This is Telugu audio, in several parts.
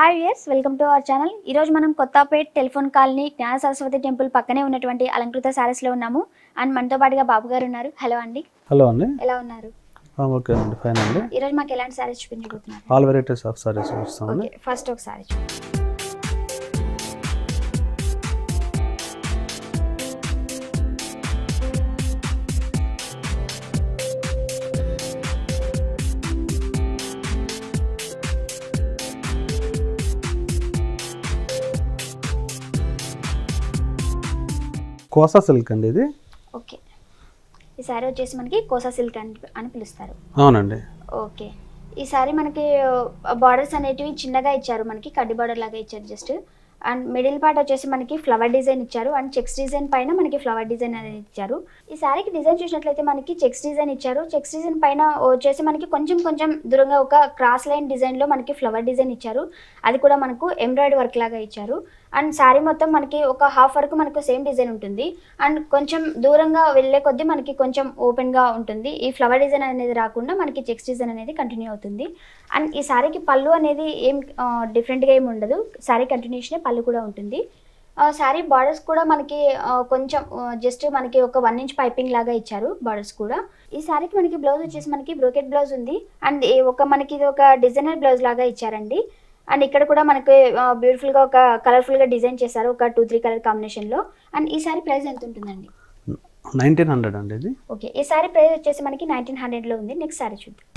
Hi viewers, welcome to our channel. ఈ రోజు మనం కొత్తపేట్ టెలిఫోన్ కాలనీ జ్ఞాన సరస్వతి టెంపుల్ పక్కనే ఉన్నటువంటి అలంకృత సారీస్ లో ఉన్నాము. అండ్ మనతో పాటుగా బాబు గారు ఉన్నారు. హలో అండి. హలో అండి. ఎలా ఉన్నారు? ఓకే అండి, ఫైన్ అండి. ఈ రోజు మాకు ఎలాంటి సారీస్ చూపించబోతున్నారు? ఆల్ వెరైటీస్ ఆఫ్ సారీస్ చూపిస్తామండి. ఓకే, ఫస్ట్ ఒక సారీ కోసా సిల్క్ అండి ఇది. ఓకే, ఈ సారీ వచ్చేసి మనకి కోసా సిల్క్ అని పిలుస్తారు. అవునండి. ఓకే, ఈ సారీ మనకి బార్డర్స్ అనేటివి చిన్నగా ఇచ్చారు, మనకి కడ్డీ బార్డర్ లాగా ఇచ్చారు జస్ట్. అండ్ మిడిల్ పార్ట్ వచ్చేసి మనకి ఫ్లవర్ డిజైన్ ఇచ్చారు. అండ్ చెక్స్ డిజైన్ పైన మనకి ఫ్లవర్ డిజైన్ అనేది ఇచ్చారు. ఈ సారీకి డిజైన్ చూసినట్లయితే మనకి చెక్స్ డిజైన్ ఇచ్చారు. చెక్స్ డిజైన్ పైన వచ్చేసి మనకి కొంచెం దూరంగా ఒక క్రాస్ లైన్ డిజైన్ లో మనకి ఫ్లవర్ డిజైన్ ఇచ్చారు. అది కూడా మనకు ఎంబ్రాయిడరీ వర్క్ లాగా ఇచ్చారు. అండ్ సారీ మొత్తం మనకి ఒక హాఫ్ వరకు మనకు సేమ్ డిజైన్ ఉంటుంది. అండ్ కొంచెం దూరంగా వెళ్ళే కొద్దీ మనకి కొంచెం ఓపెన్ గా ఉంటుంది. ఈ ఫ్లవర్ డిజైన్ అనేది రాకుండా మనకి చెక్స్ డిజైన్ అనేది కంటిన్యూ అవుతుంది. అండ్ ఈ సారీకి పళ్ళు అనేది ఏం డిఫరెంట్ గా ఏమి ఉండదు. సారీ కంటిన్యూషన్ పళ్ళు కూడా ఉంటుంది. సారీ బార్డర్స్ కూడా మనకి కొంచెం జస్ట్ మనకి ఒక 1 ఇంచ్ పైపింగ్ లాగా ఇచ్చారు బార్డర్స్ కూడా. ఈ సారీకి మనకి బ్లౌజ్ వచ్చేసి మనకి బ్రోకెట్ బ్లౌజ్ ఉంది. అండ్ మనకి ఇది ఒక డిజైనర్ బ్లౌజ్ లాగా ఇచ్చారండి. అండ్ ఇక్కడ కూడా మనకి బ్యూటిఫుల్ గా ఒక కలర్ఫుల్ గా డిజైన్ చేశారు, ఒక 2-3 కలర్ కాంబినేషన్ లో. అండ్ ఈ సారీ ప్రైస్ ఎంత ఉంటుందండి? 1900 అండి ఇది. ఓకే, ఈ సారీ ప్రైస్ వచ్చేసి మనకి 1900 లో ఉంది. నెక్స్ట్ సారీ చూద్దాం.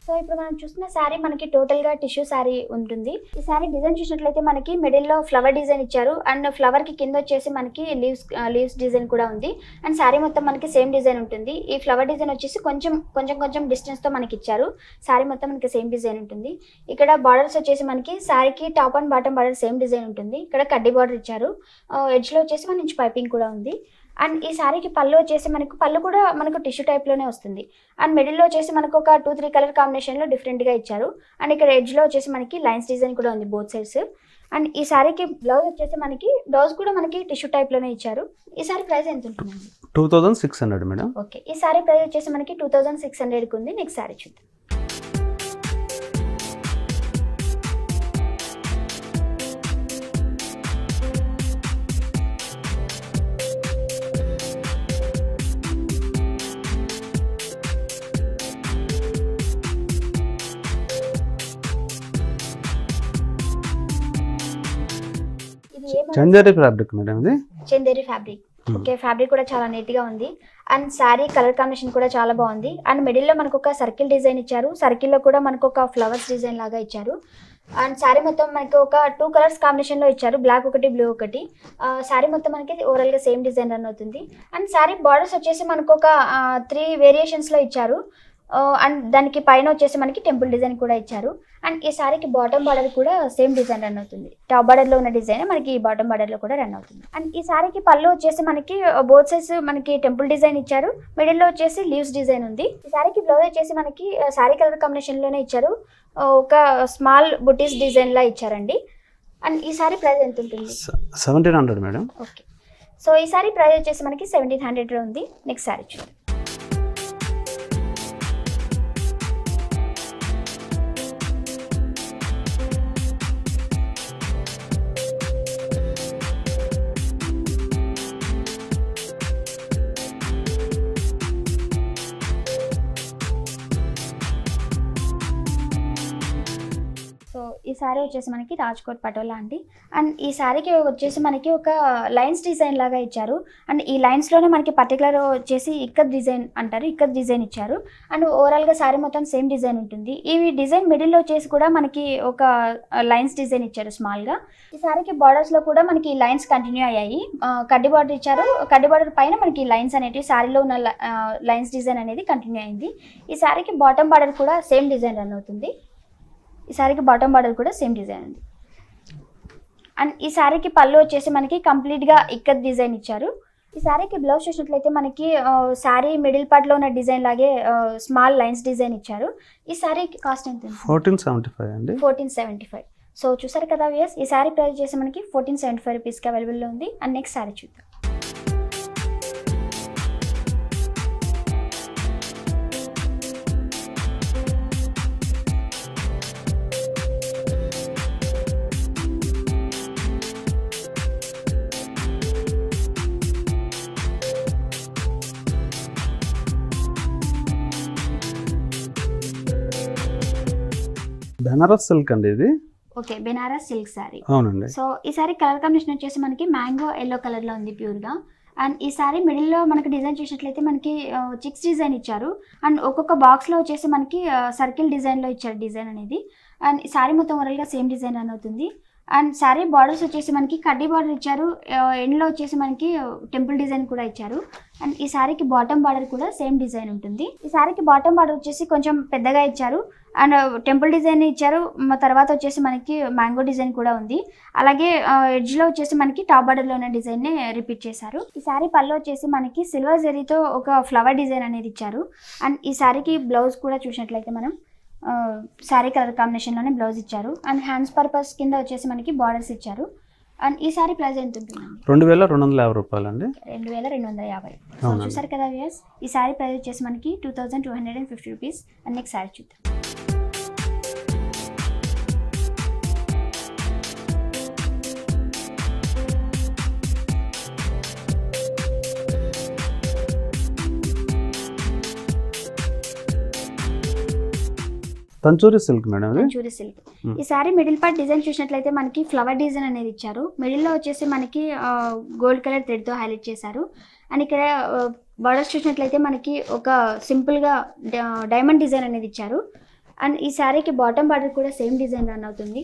సో ఇప్పుడు మనం చూస్తున్న శారీ మనకి టోటల్ గా టిష్యూ శారీ ఉంటుంది. ఈ శారీ డిజైన్ చూసినట్లయితే మనకి మిడిల్ లో ఫ్లవర్ డిజైన్ ఇచ్చారు. అండ్ ఫ్లవర్ కి కింద వచ్చేసి మనకి లీవ్స్ డిజైన్ కూడా ఉంది. అండ్ శారీ మొత్తం మనకి సేమ్ డిజైన్ ఉంటుంది. ఈ ఫ్లవర్ డిజైన్ వచ్చేసి కొంచెం డిస్టెన్స్ తో మనకి ఇచ్చారు. శారీ మొత్తం మనకి సేమ్ డిజైన్ ఉంటుంది. ఇక్కడ బార్డర్స్ వచ్చేసి మనకి శారీకి top and bottom border same design ఉంటుంది. ఇక్కడ కడ్డీ బార్డర్ ఇచ్చారు. ఎడ్జ్ లో వచ్చేసి 1 ఇంచ్ పైపింగ్ కూడా ఉంది. అండ్ ఈ సారీకి పళ్ళు వచ్చేసి మనకు పళ్ళు కూడా మనకు టిష్యూ టైప్ లోనే వస్తుంది. అండ్ మిడిల్ లో వచ్చేసి మనకు ఒక 2-3 కలర్ కాంబినేషన్ లో డిఫరెంట్ గా ఇచ్చారు. అండ్ ఇక్కడ ఎడ్జ్ లో వచ్చేసి మనకి లైన్స్ డిజైన్ కూడా ఉంది బోత్ సైడ్స్. అండ్ ఈ సారీకి బ్లౌజ్ వచ్చేసి మనకి బ్లౌజ్ కూడా మనకి టిష్యూ టైప్ లోనే ఇచ్చారు. ఈ సారీ ప్రైస్ ఎంత ఉంటుందండి? 2600 మేడం. ఓకే, ఈ సారీ ప్రైస్ వచ్చేసి మనకి 2600 కి ఉంది. నెక్స్ట్ సారీ చూద్దాం. చందేరి ఫ్యాబ్రిక్ మేడం ఇది. చందేరి ఫ్యాబ్రిక్. ఓకే, ఫ్యాబ్రిక్ కూడా చాలా నీట్ గా ఉంది. అండ్ శారీ కలర్ కాంబినేషన్ కూడా చాలా బాగుంది. అండ్ మిడిల్ లో మనకు ఒక సర్కిల్ డిజైన్ ఇచ్చారు. సర్కిల్ లో కూడా మనకు ఒక ఫ్లవర్స్ డిజైన్ లాగా ఇచ్చారు. అండ్ శారీ మొత్తం మనకి ఒక 2 కలర్స్ కాంబినేషన్ లో ఇచ్చారు, బ్లాక్ ఒకటి బ్లూ ఒకటి. శారీ మొత్తం మనకి ఓవరాల్ గా సేమ్ డిజైన్ రన్ అవుతుంది. అండ్ శారీ బార్డర్స్ వచ్చేసి మనకు ఒక 3 వేరియేషన్స్ లో ఇచ్చారు. అండ్ దానికి పైన వచ్చేసి మనకి టెంపుల్ డిజైన్ కూడా ఇచ్చారు. అండ్ ఈ సారీకి బాటమ్ బార్డర్ కూడా సేమ్ డిజైన్ రన్ అవుతుంది. టాప్ బార్డర్ లో ఉన్న డిజైన్ మనకి బాటమ్ బార్డర్ లో కూడా రన్ అవుతుంది. అండ్ ఈ సారీకి పళ్ళు వచ్చేసి మనకి బోత్ సైడ్స్ మనకి టెంపుల్ డిజైన్ ఇచ్చారు. మిడిల్ లో వచ్చేసి లీవ్స్ డిజైన్ ఉంది. ఈ సారీకి బ్లౌజ్ వచ్చేసి మనకి సారీ కలర్ కాంబినేషన్ లోనే ఇచ్చారు. ఒక స్మాల్ బుటీస్ డిజైన్ లా ఇచ్చారండి. అండ్ ఈ సారీ ప్రైస్ ఎంత ఉంటుంది? 1700 మేడం. ఓకే, సో ఈ సారీ ప్రైస్ వచ్చేసి మనకి 1700 లో ఉంది. నెక్స్ట్ సారీ చూద్దాం. సో ఈ సారీ వచ్చేసి మనకి రాజ్కోట్ పటోలా అండి. అండ్ ఈ సారీకి వచ్చేసి మనకి ఒక లైన్స్ డిజైన్ లాగా ఇచ్చారు. అండ్ ఈ లైన్స్ లోనే మనకి పర్టికులర్ వచ్చేసి ఇక్కత్ డిజైన్ అంటారు, ఇక్కత్ డిజైన్ ఇచ్చారు. అండ్ ఓవరాల్ గా సారీ మొత్తం సేమ్ డిజైన్ ఉంటుంది. ఈ డిజైన్ మిడిల్ లో వచ్చేసి కూడా మనకి ఒక లైన్స్ డిజైన్ ఇచ్చారు స్మాల్ గా. ఈ సారీకి బార్డర్స్ లో కూడా మనకి లైన్స్ కంటిన్యూ అయ్యాయి. కడ్డీ బార్డర్ ఇచ్చారు. కడ్డీ బార్డర్ పైన మనకి లైన్స్ అనేవి సారీలో ఉన్న లైన్స్ డిజైన్ అనేది కంటిన్యూ అయింది. ఈ సారీకి బాటమ్ బార్డర్ కూడా సేమ్ డిజైన్ రన్ అవుతుంది. ఈ సారీకి బాటమ్ బార్డర్ కూడా సేమ్ డిజైన్ ఉంది. అండ్ ఈ సారీకి పళ్ళు వచ్చేసి మనకి కంప్లీట్ గా ఇక్కత్ డిజైన్ ఇచ్చారు. ఈ శారీకి బ్లౌజ్ చూసినట్లయితే మనకి శారీ మిడిల్ పార్ట్లో ఉన్న డిజైన్ లాగే స్మాల్ లైన్స్ డిజైన్ ఇచ్చారు. ఈ శారీకి కాస్ట్ ఎంత? 1475 అండి. 1475. సో చూసారు కదా వ్యూయర్స్, ఈ శారీ ప్రైస్ చేసి మనకి 1475 రూపీస్కి అవైలబుల్లో ఉంది. అండ్ నెక్స్ట్ శారీ చూద్దాం. బెనారస్ సిల్క్ అండి ఇది. Okay, Banaras silk sari. అవునండి. సో ఈ శారీ కలర్ కాంబినేషన్ వచ్చేసి మనకి మ్యాంగో ఎల్లో కలర్లో ఉంది ప్యూర్గా. అండ్ ఈ శారీ మిడిల్లో మనకి డిజైన్ చూసినట్లయితే మనకి చిక్స్ డిజైన్ ఇచ్చారు. అండ్ ఒక్కొక్క బాక్స్లో వచ్చేసి మనకి సర్కిల్ డిజైన్లో ఇచ్చారు డిజైన్ అనేది. అండ్ ఈ శారీ మొత్తం ఓవరాల్గా సేమ్ డిజైన్ రన్ అవుతుంది. అండ్ శారీ బార్డర్స్ వచ్చేసి మనకి కడ్డీ బార్డర్ ఇచ్చారు. ఎండ్లో వచ్చేసి మనకి టెంపుల్ డిజైన్ కూడా ఇచ్చారు. అండ్ ఈ శారీకి బాటమ్ బార్డర్ కూడా సేమ్ డిజైన్ ఉంటుంది. ఈ శారీకి బాటమ్ బార్డర్ వచ్చేసి కొంచెం పెద్దగా ఇచ్చారు. అండ్ టెంపుల్ డిజైన్ ఇచ్చారు. తర్వాత వచ్చేసి మనకి మ్యాంగో డిజైన్ కూడా ఉంది. అలాగే ఎడ్జ్లో వచ్చేసి మనకి టాప్ బార్డర్లో ఉన్న డిజైన్నే రిపీట్ చేశారు. ఈ శారీ పళ్ళు వచ్చేసి మనకి సిల్వర్ జరీతో ఒక ఫ్లవర్ డిజైన్ అనేది ఇచ్చారు. అండ్ ఈ శారీకి బ్లౌజ్ కూడా చూసినట్లయితే మనం శారీ కలర్ కాంబినేషన్లోనే బ్లౌజ్ ఇచ్చారు. అండ్ హ్యాండ్స్ పర్పస్ కింద వచ్చేసి మనకి బార్డర్స్ ఇచ్చారు. అండ్ ఈ శారీ ప్రైస్ ఎంత ఉంటుంది? 2250 రూపాయలు అండి. 2250. సో చూసారు కదా వ్యూయర్స్, ఈ శారీ ప్రైస్ వచ్చేసి మనకి 2250 రూపీస్. అండ్ నెక్స్ట్ శారీ చూద్దాం. తంచూరి సిల్క్ మేడం. తంచూరి సిల్క్. ఈ శారీ మిడిల్ పార్ట్ డిజైన్ చూసినట్లయితే మనకి ఫ్లవర్ డిజైన్ అనేది ఇచ్చారు. మిడిల్లో వచ్చేసి మనకి గోల్డ్ కలర్ థ్రెడ్తో హైలైట్ చేశారు. అండ్ ఇక్కడ బార్డర్స్ చూసినట్లయితే మనకి ఒక సింపుల్గా డైమండ్ డిజైన్ అనేది ఇచ్చారు. అండ్ ఈ శారీకి బాటమ్ బార్డర్ కూడా సేమ్ డిజైన్ రన్ అవుతుంది.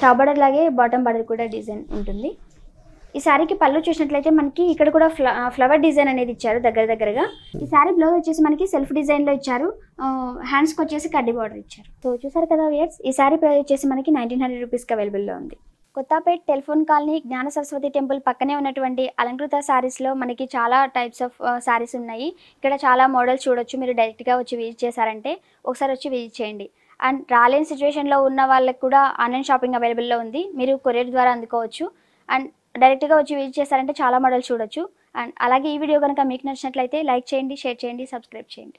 టాప్ బార్డర్ లాగే బాటమ్ బార్డర్ కూడా డిజైన్ ఉంటుంది. ఈ శారీకి పళ్ళు చూసినట్లయితే మనకి ఇక్కడ కూడా ఫ్లవర్ డిజైన్ అనేది ఇచ్చారు దగ్గరగా. ఈ శారీ బ్లౌజ్ వచ్చేసి మనకి సెల్ఫ్ డిజైన్లో ఇచ్చారు. హ్యాండ్స్కి వచ్చేసి కడ్డీ బార్డర్ ఇచ్చారు. సో చూసారు కదా వ్యూయర్స్, ఈ శారీ ప్రైస్ వచ్చేసి మనకి 1900 రూపీస్కి అవైలబుల్లో ఉంది. కొత్తపేట్ టెలిఫోన్ కాలనీ జ్ఞాన సరస్వతి టెంపుల్ పక్కనే ఉన్నటువంటి అలంకృత శారీస్లో మనకి చాలా టైప్స్ ఆఫ్ శారీస్ ఉన్నాయి. ఇక్కడ చాలా మోడల్స్ చూడొచ్చు. మీరు డైరెక్ట్గా వచ్చి విజిట్ చేశారంటే ఒకసారి వచ్చి విజిట్ చేయండి. అండ్ రాలేని సిచ్యువేషన్లో ఉన్న వాళ్ళకి కూడా ఆన్లైన్ షాపింగ్ అవైలబుల్లో ఉంది. మీరు కొరియర్ ద్వారా అందుకోవచ్చు. అండ్ డైరెక్ట్గా వచ్చి విజిట్ చేశారంటే చాలా మోడల్స్ చూడొచ్చు. అండ్ అలాగే ఈ వీడియో కనుక మీకు నచ్చినట్లయితే లైక్ చేయండి, షేర్ చేయండి, సబ్స్క్రైబ్ చేయండి.